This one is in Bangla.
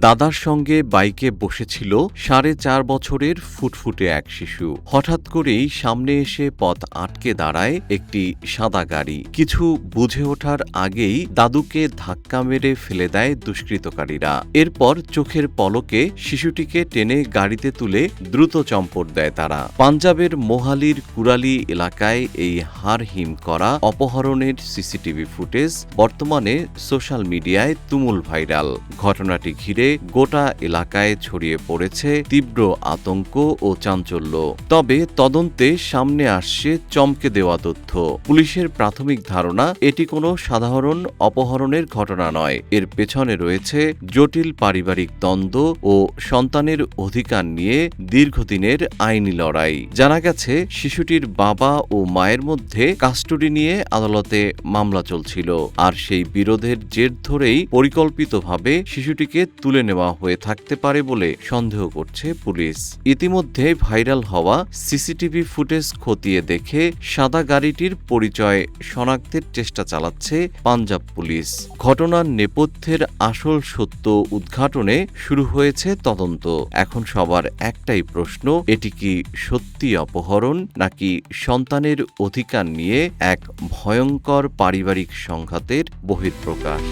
দাদার সঙ্গে বাইকে বসেছিল 4.5 বছরের ফুটফুটে এক শিশু। হঠাৎ করেই সামনে এসে পথ আটকে দাঁড়ায় একটি সাদা গাড়ি। কিছু বুঝে ওঠার আগেই দাদুকে ধাক্কা মেরে ফেলে দেয় দুষ্কৃতকারীরা। এরপর চোখের পলকে শিশুটিকে টেনে গাড়িতে তুলে দ্রুত চম্পট দেয় তারা। পাঞ্জাবের মোহালির কুরালি এলাকায় এই হাড়হিম করা অপহরণের সিসিটিভি ফুটেজ বর্তমানে সোশ্যাল মিডিয়ায় তুমুল ভাইরাল। ঘটনাটি ঘিরে গোটা এলাকায় ছড়িয়ে পড়েছে তীব্র আতঙ্ক ও চাঞ্চল্য। তবে তদন্তে সামনে আসছে চমকে দেওয়া তথ্য। পুলিশের প্রাথমিক ধারণা, এটি কোনো সাধারণ অপহরণের ঘটনা নয়। এর পেছনে রয়েছে জটিল পারিবারিক দ্বন্দ্ব ও সন্তানের অধিকার নিয়ে দীর্ঘদিনের আইনি লড়াই। জানা গেছে, শিশুটির বাবা ও মায়ের মধ্যে কাস্টডি নিয়ে আদালতে মামলা চলছিল, আর সেই বিরোধের জের ধরেই পরিকল্পিতভাবে শিশুটিকে তুলে নেওয়া হয়ে থাকতে পারে বলে সন্দেহ করছে পুলিশ। ইতিমধ্যে ভাইরাল হওয়া সিসিটিভি ফুটেজ খতিয়ে দেখে সাদা গাড়িটির পরিচয় শনাক্তের চেষ্টা চালাচ্ছে পাঞ্জাব পুলিশ। ঘটনার নেপথ্যের আসল সত্য উদ্ঘাটনে শুরু হয়েছে তদন্ত। এখন সবার একটাই প্রশ্ন, এটি কি সত্যি অপহরণ নাকি সন্তানের অধিকার নিয়ে এক ভয়ঙ্কর পারিবারিক সংঘাতের বহিঃপ্রকাশ?